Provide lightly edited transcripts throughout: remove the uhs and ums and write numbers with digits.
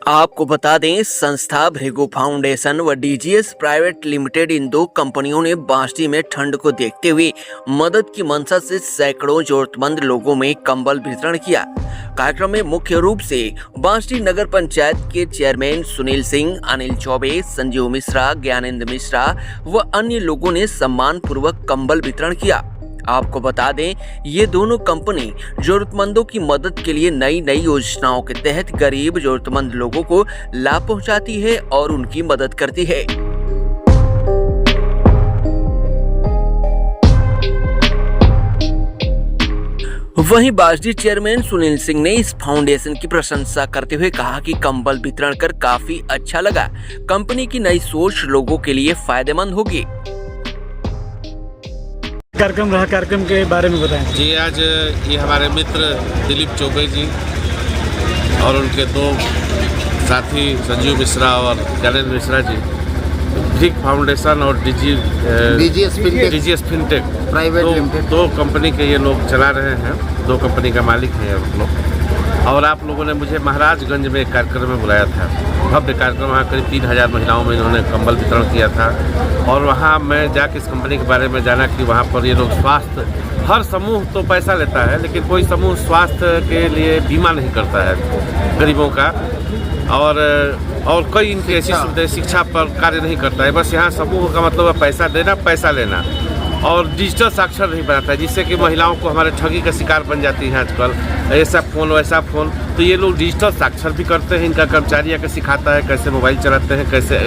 आपको बता दें, संस्था भृगु फाउंडेशन व डीजीएस प्राइवेट लिमिटेड इन दो कंपनियों ने बांसडी में ठंड को देखते हुए मदद की मंशा से सैकड़ों जरूरतमंद लोगों में कंबल वितरण किया। कार्यक्रम में मुख्य रूप से बांसडी नगर पंचायत के चेयरमैन सुनील सिंह, अनिल चौबे, संजीव मिश्रा, ज्ञानेंद्र मिश्रा व अन्य लोगों ने सम्मान पूर्वक कंबल वितरण किया। आपको बता दें, ये दोनों कंपनी जरूरतमंदों की मदद के लिए नई नई योजनाओं के तहत गरीब जरूरतमंद लोगों को लाभ पहुंचाती है और उनकी मदद करती है। वहीं बांसडी चेयरमैन सुनील सिंह ने इस फाउंडेशन की प्रशंसा करते हुए कहा कि कंबल वितरण कर काफी अच्छा लगा। कंपनी की नई सोच लोगों के लिए फायदेमंद होगी। कार्यक्रम के बारे में बताएं। जी, आज ये हमारे मित्र दिलीप चौबे जी और उनके दो साथी संजीव मिश्रा और ज्ञानेंद्र मिश्रा जी भृगु फाउंडेशन और डीजीएस फिनटेक प्राइवेट लिमिटेड दो कंपनी के ये लोग चला रहे हैं। दो कंपनी का मालिक है उन लोग। और आप लोगों ने मुझे महाराजगंज में एक कार्यक्रम में बुलाया था। भव्य कार्यक्रम, वहाँ करीब 3000 महिलाओं में इन्होंने कंबल वितरण किया था। और वहाँ मैं जाके इस कंपनी के बारे में जाना कि वहाँ पर ये लोग स्वास्थ्य, हर समूह तो पैसा लेता है लेकिन कोई समूह स्वास्थ्य के लिए बीमा नहीं करता है गरीबों का, और कई इनकी ऐसी सुविधाएं, शिक्षा पर कार्य नहीं करता है। बस यहाँ समूह का मतलब है पैसा देना, पैसा लेना, और डिजिटल साक्षर नहीं बनाता है, जिससे कि महिलाओं को हमारे ठगी का शिकार बन जाती हैं आजकल। ऐसा फ़ोन वैसा फ़ोन, तो ये लोग डिजिटल साक्षर भी करते हैं। इनका कर्मचारी आकर सिखाता है कैसे मोबाइल चलाते हैं, कैसे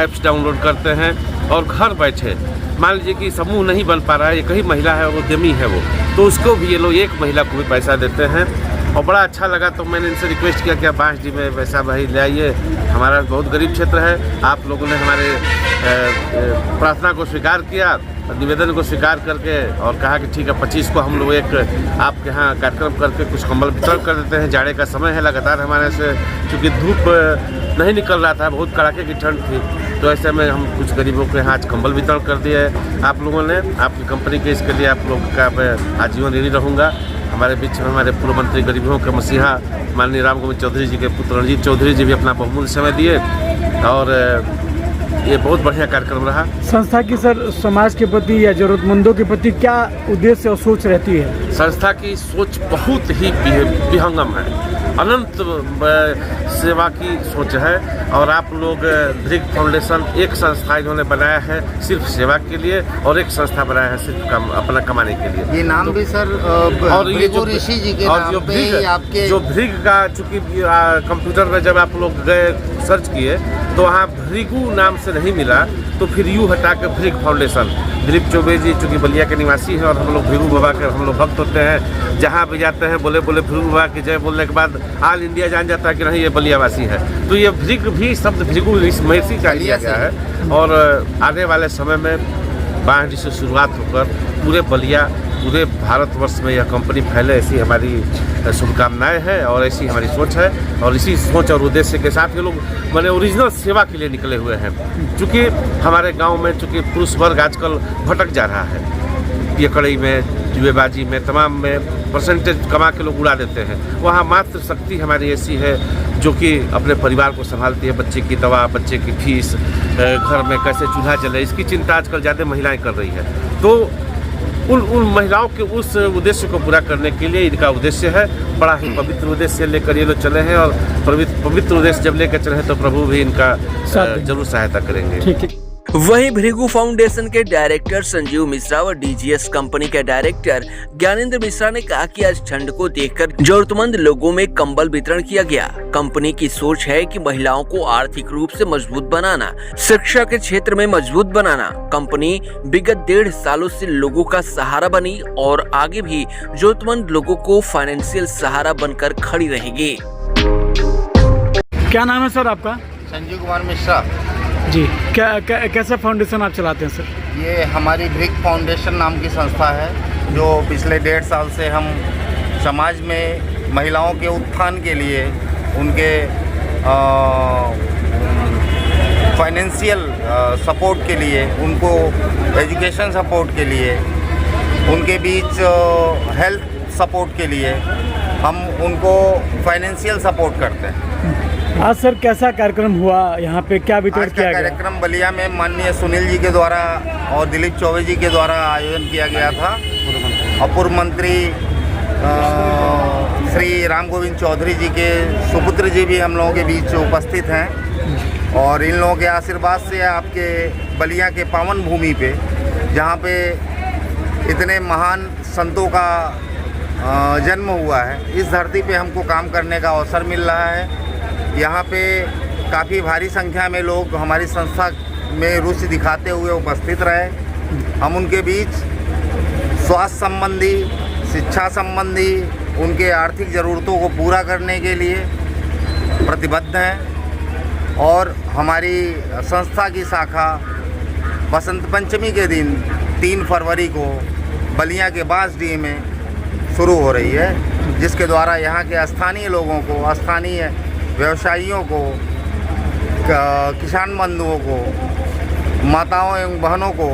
ऐप्स डाउनलोड करते हैं। और घर बैठे मान लीजिए कि समूह नहीं बन पा रहा है, एक ही महिला है, वो उद्यमी है वो, तो उसको भी ये लोग एक महिला को भी पैसा देते हैं। और बड़ा अच्छा लगा, तो मैंने इनसे रिक्वेस्ट किया कि आप बांसडी में वैसा भाई ले आइए। हमारा बहुत गरीब क्षेत्र है। आप लोगों ने हमारे प्रार्थना को स्वीकार किया, निवेदन को स्वीकार करके, और कहा कि ठीक है 25 को हम लोग एक आपके यहाँ कार्यक्रम करके कुछ कंबल वितरण कर देते हैं। जाड़े का समय है, लगातार हमारे से चूँकि धूप नहीं निकल रहा था, बहुत कड़ाके की ठंड थी, तो ऐसे में हम कुछ गरीबों के यहाँ आज कंबल वितरण कर दिए आप लोगों ने। आपकी कंपनी के इसके लिए आप लोग का मैं आजीवन ऋणी रहूँगा। हमारे बीच में हमारे पूर्व मंत्री गरीबों के मसीहा माननीय राम गोविंद चौधरी जी के पुत्र रणजीत चौधरी जी भी अपना बहुमूल्य समय दिए, और ये बहुत बढ़िया कार्यक्रम रहा। संस्था की सर समाज के प्रति या जरूरतमंदों के प्रति क्या उद्देश्य और सोच रहती है? संस्था की सोच बहुत ही विहंगम है, अनंत सेवा की सोच है। और आप लोग भृगु फाउंडेशन एक संस्था इन्होंने बनाया है सिर्फ सेवा के लिए, और एक संस्था बनाया है सिर्फ अपना कमाने के लिए। ये नाम तो, भी सर और ये जो ऋषि जी के और नाम जो पे ही आपके जो भृगु का, चूँकि कंप्यूटर में जब आप लोग गए सर्च किए तो वहाँ भृगु नाम से नहीं मिला, तो फिर यू हटा के भृगु फाउंडेशन। दिलीप चौबे जी चूँकि बलिया के निवासी हैं, और हम लोग भृगु बाबा के हम लोग भक्त होते हैं। जहाँ भी जाते हैं बोले भृगु बाबा की जय बोलने के बाद ऑल इंडिया जान जाता है कि नहीं ये बलियावासी है। तो ये भृगु भी शब्द भृगु महर्षि का लिया गया है। और आने वाले समय में बांसडी से शुरुआत होकर पूरे बलिया, पूरे भारतवर्ष में यह कंपनी फैले, ऐसी हमारी शुभकामनाएं हैं और ऐसी हमारी सोच है। और इसी सोच और उद्देश्य के साथ ये लोग मैंने ओरिजिनल सेवा के लिए निकले हुए हैं। चूँकि हमारे गांव में चूँकि पुरुष वर्ग आजकल भटक जा रहा है, ये कड़ई में, जुएबाजी में, तमाम में परसेंटेज कमा के लोग उड़ा देते हैं। वहाँ मात्र शक्ति हमारी ऐसी है जो कि अपने परिवार को संभालती है। बच्चे की दवा, बच्चे की फीस, घर में कैसे चूल्हा जले, इसकी चिंता आजकल ज़्यादा महिलाएं कर रही है। तो उन महिलाओं के उस उद्देश्य को पूरा करने के लिए इनका उद्देश्य है। बड़ा ही पवित्र उद्देश्य लेकर ये लोग चले हैं, और पवित्र उद्देश्य जब लेकर चले हैं तो प्रभु भी इनका जरूर सहायता करेंगे। ठीक है। वहीं भृगु फाउंडेशन के डायरेक्टर संजीव मिश्रा व डीजीएस कंपनी के डायरेक्टर ज्ञानेंद्र मिश्रा ने कहा कि आज ठंड को देखकर जरूरतमंद लोगों में कंबल वितरण किया गया। कंपनी की सोच है कि महिलाओं को आर्थिक रूप से मजबूत बनाना, शिक्षा के क्षेत्र में मजबूत बनाना। कंपनी विगत 1.5 सालों से लोगों का सहारा बनी और आगे भी जरूरतमंद लोगों को फाइनेंशियल सहारा बनकर खड़ी रहेगी। क्या नाम है सर आपका? संजीव कुमार मिश्रा जी। कैसा फाउंडेशन आप चलाते हैं सर? ये हमारी भृगु फाउंडेशन नाम की संस्था है, जो पिछले 1.5 साल से हम समाज में महिलाओं के उत्थान के लिए, उनके फाइनेंशियल सपोर्ट के लिए, उनको एजुकेशन सपोर्ट के लिए, उनके बीच हेल्थ सपोर्ट के लिए हम उनको फाइनेंशियल सपोर्ट करते हैं। आज सर कैसा कार्यक्रम हुआ यहाँ पे, क्या वितरण आज का किया गया? कार्यक्रम बलिया में माननीय सुनील जी के द्वारा और दिलीप चौबे जी के द्वारा आयोजन किया गया था। और पूर्व मंत्री श्री राम गोविंद चौधरी जी के सुपुत्र जी भी हम लोगों के बीच उपस्थित हैं। और इन लोगों के आशीर्वाद से आपके बलिया के पावन भूमि पे, जहाँ पे इतने महान संतों का जन्म हुआ है, इस धरती पे हमको काम करने का अवसर मिल रहा है। यहाँ पे काफ़ी भारी संख्या में लोग हमारी संस्था में रुचि दिखाते हुए उपस्थित रहे। हम उनके बीच स्वास्थ्य संबंधी, शिक्षा संबंधी, उनके आर्थिक ज़रूरतों को पूरा करने के लिए प्रतिबद्ध हैं। और हमारी संस्था की शाखा बसंत पंचमी के दिन 3 फरवरी को बलिया के बांसडीह में शुरू हो रही है, जिसके द्वारा यहाँ के स्थानीय लोगों को, स्थानीय व्यवसायियों को, किसान बंधुओं को, माताओं एवं बहनों को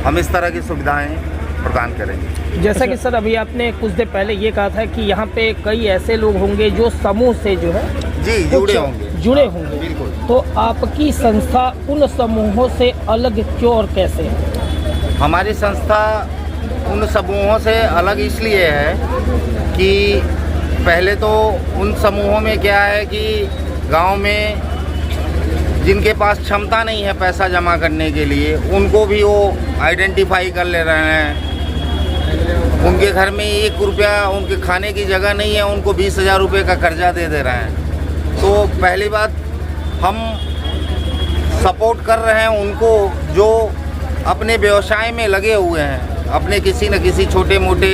हम इस तरह की सुविधाएं प्रदान करेंगे। जैसा कि सर अभी आपने कुछ देर पहले ये कहा था कि यहाँ पे कई ऐसे लोग होंगे जो समूह से जो है जी जुड़े होंगे। बिल्कुल। तो आपकी संस्था उन समूहों से अलग क्यों और कैसे है? हमारी संस्था उन समूहों से अलग इसलिए है कि पहले तो उन समूहों में क्या है कि गांव में जिनके पास क्षमता नहीं है पैसा जमा करने के लिए, उनको भी वो आइडेंटिफाई कर ले रहे हैं। उनके घर में 1 रुपया उनके खाने की जगह नहीं है, उनको 20,000 रुपये का कर्जा दे रहे हैं। तो पहली बात, हम सपोर्ट कर रहे हैं उनको जो अपने व्यवसाय में लगे हुए हैं, अपने किसी न किसी छोटे मोटे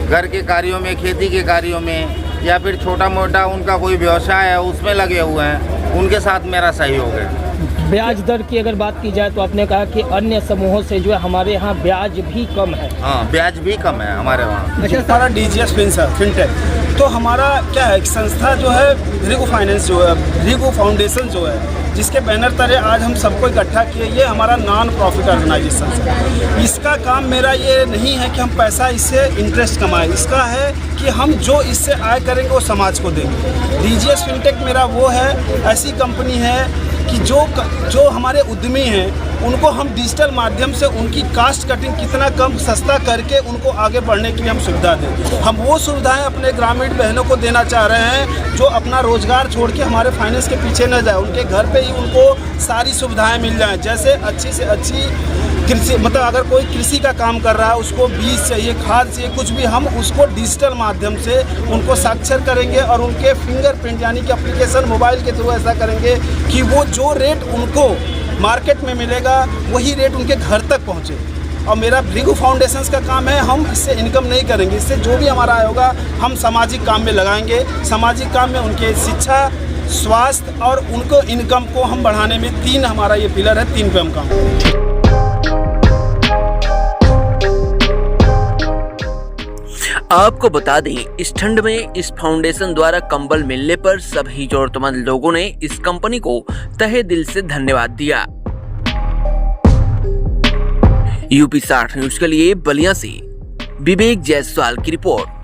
घर के कार्यों में, खेती के कार्यों में, या फिर छोटा मोटा उनका कोई व्यवसाय है उसमें लगे हुए हैं, उनके साथ मेरा सहयोग है। ब्याज दर की अगर बात की जाए तो आपने कहा कि अन्य समूहों से जो है हमारे यहाँ ब्याज भी कम है। हाँ, ब्याज भी कम है हमारे वहाँ। देखिए, हमारा DGS फिनटेक, तो हमारा क्या है, संस्था जो है भृगु फाइनेंस जो है, भृगु फाउंडेशन जो है, जिसके बैनर तले आज हम सबको इकट्ठा किए, ये हमारा नॉन प्रॉफिट ऑर्गेनाइजेशन है। इसका काम मेरा ये नहीं है कि हम पैसा इससे इंटरेस्ट कमाएं, इसका है कि हम जो इससे आय करेंगे वो समाज को देंगे। DGS फिनटेक मेरा वो है, ऐसी कंपनी है कि जो हमारे उद्यमी हैं उनको हम डिजिटल माध्यम से उनकी कास्ट कटिंग कितना कम सस्ता करके उनको आगे बढ़ने के लिए हम सुविधा दें। हम वो सुविधाएं अपने ग्रामीण बहनों को देना चाह रहे हैं जो अपना रोजगार छोड़ के हमारे फाइनेंस के पीछे न जाए, उनके घर पे ही उनको सारी सुविधाएं मिल जाएं। जैसे अच्छी से अच्छी कृषि, मतलब अगर कोई कृषि का काम कर रहा है, उसको बीज चाहिए, खाद चाहिए, कुछ भी, हम उसको डिजिटल माध्यम से उनको साक्षर करेंगे और उनके फिंगरप्रिंट यानी कि एप्लीकेशन मोबाइल के थ्रू ऐसा करेंगे कि वो जो रेट उनको मार्केट में मिलेगा वही रेट उनके घर तक पहुँचे। और मेरा भृगु फाउंडेशन का काम है, हम इससे इनकम नहीं करेंगे, इससे जो भी हमारा आय होगा हम सामाजिक काम में लगाएंगे। सामाजिक काम में उनके शिक्षा, स्वास्थ्य और उनको इनकम को हम बढ़ाने में 3 हमारा ये पिलर है, 3 पे हम काम करेंगे। आपको बता दें, इस ठंड में इस फाउंडेशन द्वारा कंबल मिलने पर सभी जरूरतमंद लोगों ने इस कंपनी को तहे दिल से धन्यवाद दिया। UP 60 न्यूज के लिए बलिया से विवेक जायसवाल की रिपोर्ट।